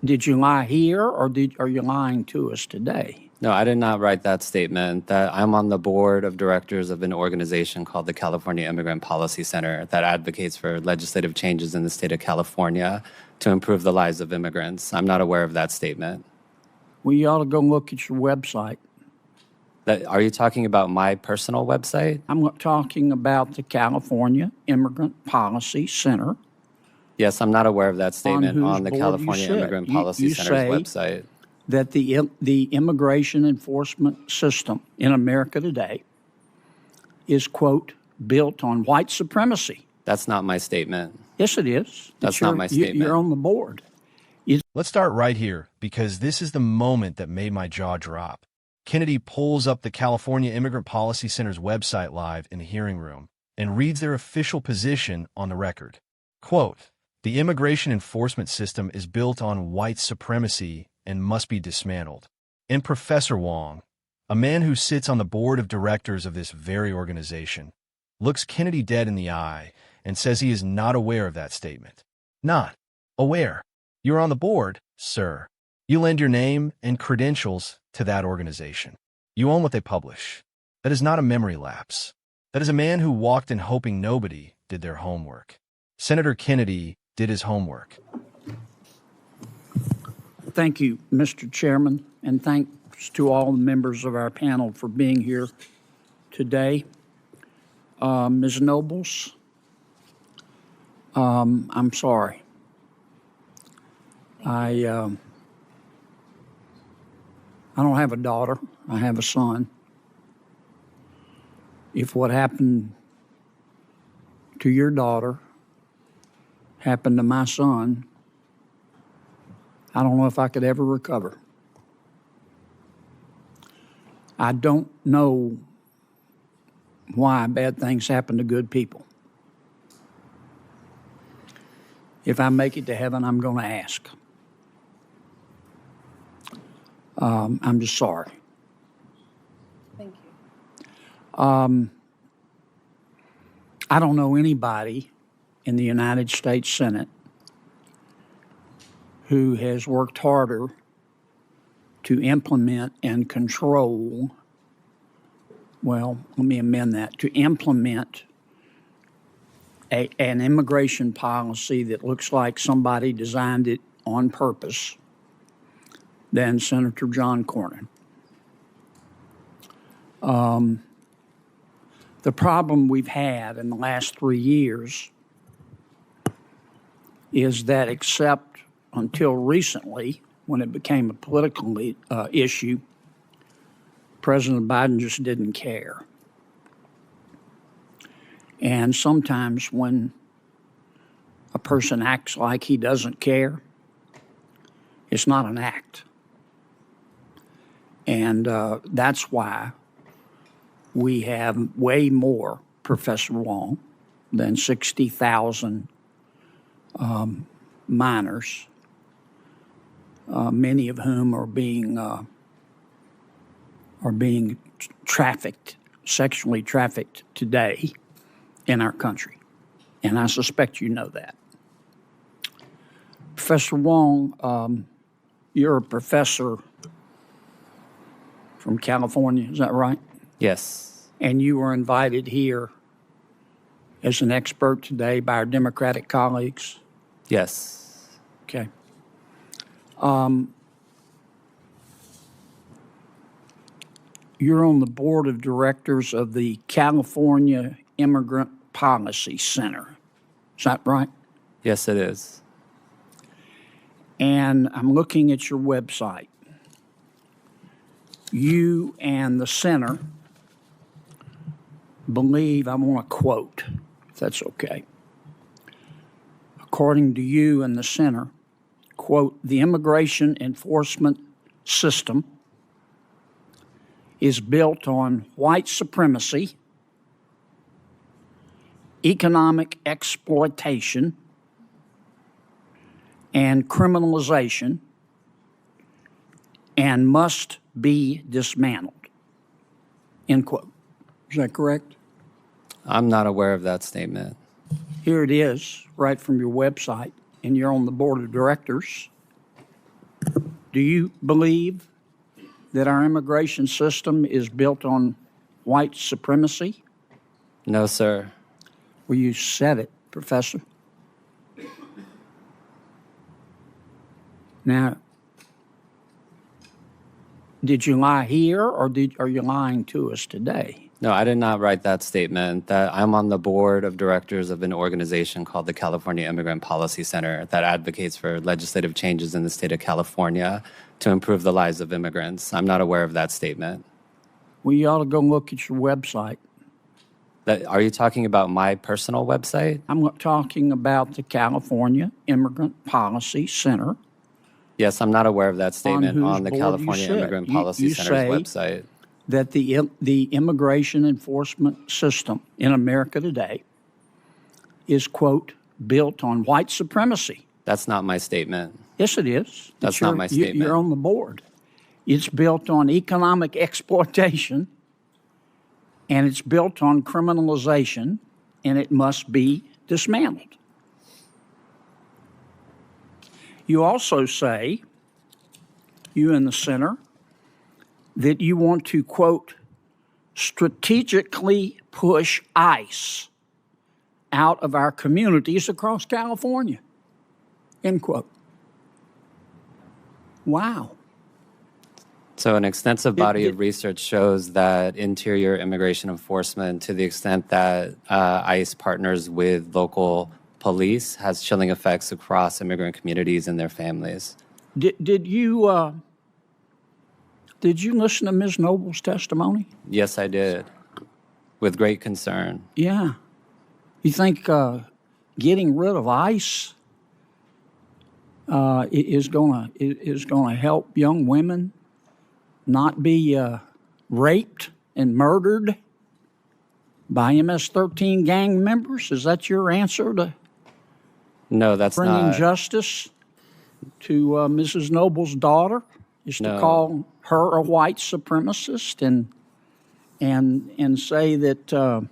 Did you lie here, or are you lying to us today? No, I did not write that statement. That I'm on the board of directors of an organization called the California Immigrant Policy Center that advocates for legislative changes in the state of California to improve the lives of immigrants. I'm not aware of that statement. Well, you ought to go look at your website. Are you talking about my personal website? I'm talking about the California Immigrant Policy Center. Yes, I'm not aware of that statement on the board California Immigrant Policy you Center's say website. That the immigration enforcement system in America today is, quote, built on white supremacy. That's not my statement. Yes, it is. That's not my statement. You're on the board. Let's start right here, because this is the moment that made my jaw drop. Kennedy pulls up the California Immigrant Policy Center's website live in the hearing room and reads their official position on the record. Quote, "The immigration enforcement system is built on white supremacy and must be dismantled." And Professor Wong, a man who sits on the board of directors of this very organization, looks Kennedy dead in the eye and says he is not aware of that statement. Not aware. You're on the board, sir. You lend your name and credentials to that organization. You own what they publish. That is not a memory lapse. That is a man who walked in hoping nobody did their homework. Senator Kennedy did his homework. Thank you, Mr. Chairman, and thanks to all the members of our panel for being here today. Ms. Nobles, I'm sorry. I don't have a daughter. I have a son. If what happened to your daughter happened to my son, I don't know if I could ever recover. I don't know why bad things happen to good people. If I make it to heaven, I'm going to ask. I'm just sorry. Thank you. I don't know anybody in the United States Senate who has worked harder to implement and control, well, let me amend that, to implement an immigration policy that looks like somebody designed it on purpose than Senator John Cornyn. The problem we've had in the last 3 years is that except until recently, when it became a political issue, President Biden just didn't care. And sometimes when a person acts like he doesn't care, it's not an act. And that's why we have way more Professor Wong than 60,000 minors, many of whom are being trafficked, sexually trafficked today in our country. And I suspect you know that. Professor Wong, you're a professor from California, is that right? Yes. And you were invited here as an expert today by our Democratic colleagues? Yes. Okay. You're on the board of directors of the California Immigrant Policy Center. Is that right? Yes, it is. And I'm looking at your website. You and the center believe, I want to quote, if that's okay. According to you and the center, quote, "The immigration enforcement system is built on white supremacy, economic exploitation, and criminalization, and must be dismantled," end quote. Is that correct? I'm not aware of that statement. Here it is, right from your website, and you're on the board of directors. Do you believe that our immigration system is built on white supremacy? No, sir. Well, you said it, Professor. Now, did you lie here, or are you lying to us today? No, I did not write that statement. That I'm on the board of directors of an organization called the California Immigrant Policy Center that advocates for legislative changes in the state of California to improve the lives of immigrants. I'm not aware of that statement. Well, you ought to go look at your website. Are you talking about my personal website? I'm talking about the California Immigrant Policy Center. Yes, I'm not aware of that statement on the board California you Immigrant sit. Policy You Center's say website. that the immigration enforcement system in America today is, quote, built on white supremacy. That's not my statement. Yes, it is. That's not my statement. You're on the board. It's built on economic exploitation, and it's built on criminalization, and it must be dismantled. You also say, you in the center, that you want to, quote, strategically push ICE out of our communities across California, end quote. Wow. So an extensive body of research shows that interior immigration enforcement, to the extent that ICE partners with local police, has chilling effects across immigrant communities and their families. Did you listen to Ms. Noble's testimony? Yes, I did, with great concern. Yeah. You think getting rid of ICE is going to help young women not be raped and murdered by MS-13 gang members? Is that your answer to No, that's bringing not. justice to Mrs. Noble's daughter? Is to No. call her a white supremacist and say that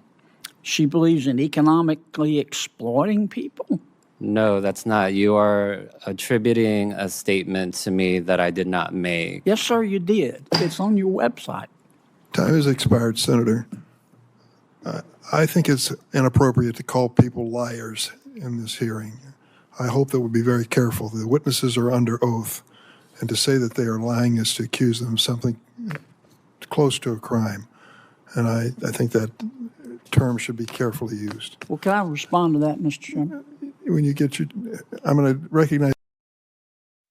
she believes in economically exploiting people? No, that's not. You are attributing a statement to me that I did not make. Yes, sir, you did. It's on your website. Time has expired, Senator. I think it's inappropriate to call people liars in this hearing. I hope that we'll be very careful. The witnesses are under oath, and to say that they are lying is to accuse them of something close to a crime. And I think that term should be carefully used. Well, can I respond to that, Mr. Chairman? When you get I'm going to recognize.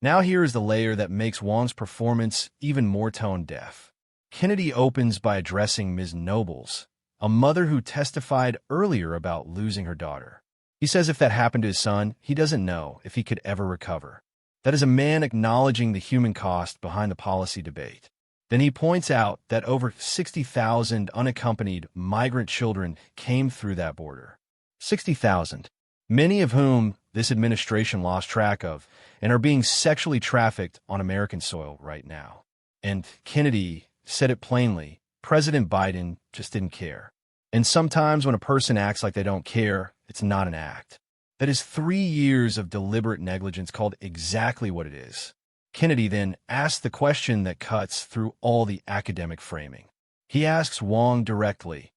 Now here is the layer that makes Wong's performance even more tone-deaf. Kennedy opens by addressing Ms. Nobles, a mother who testified earlier about losing her daughter. He says if that happened to his son, he doesn't know if he could ever recover. That is a man acknowledging the human cost behind the policy debate. Then he points out that over 60,000 unaccompanied migrant children came through that border. 60,000. Many of whom this administration lost track of and are being sexually trafficked on American soil right now. And Kennedy said it plainly, President Biden just didn't care. And sometimes when a person acts like they don't care, it's not an act. That is 3 years of deliberate negligence called exactly what it is. Kennedy then asked the question that cuts through all the academic framing. He asks Wong directly,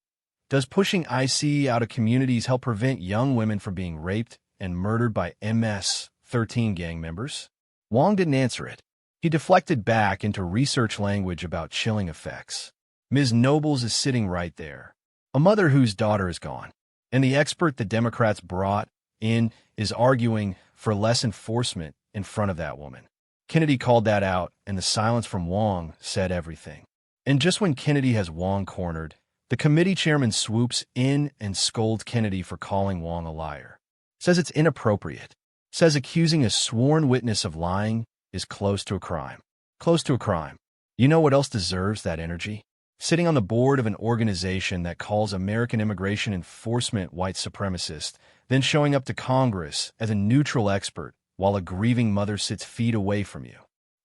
does pushing IC out of communities help prevent young women from being raped and murdered by MS-13 gang members? Wong didn't answer it. He deflected back into research language about chilling effects. Ms. Nobles is sitting right there, a mother whose daughter is gone, and the expert the Democrats brought in is arguing for less enforcement in front of that woman. Kennedy called that out, and the silence from Wong said everything. And just when Kennedy has Wong cornered, the committee chairman swoops in and scolds Kennedy for calling Wong a liar. Says it's inappropriate. Says accusing a sworn witness of lying is close to a crime. Close to a crime. You know what else deserves that energy? Sitting on the board of an organization that calls American immigration enforcement white supremacist, then showing up to Congress as a neutral expert while a grieving mother sits feet away from you.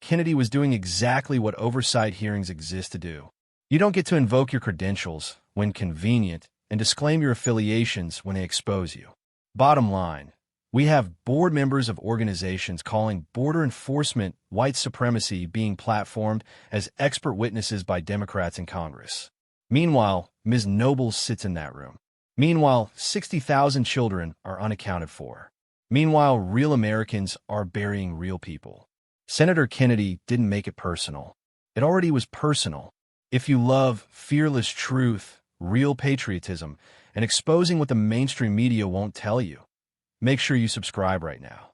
Kennedy was doing exactly what oversight hearings exist to do. You don't get to invoke your credentials when convenient and disclaim your affiliations when they expose you. Bottom line, We have board members of organizations calling border enforcement white supremacy being platformed as expert witnesses by Democrats in Congress. Meanwhile, Ms. Nobles sits in that room. Meanwhile, 60,000 children are unaccounted for. Meanwhile, real Americans are burying real people. Senator Kennedy didn't make it personal. It already was personal. If you love fearless truth, real patriotism, and exposing what the mainstream media won't tell you, make sure you subscribe right now.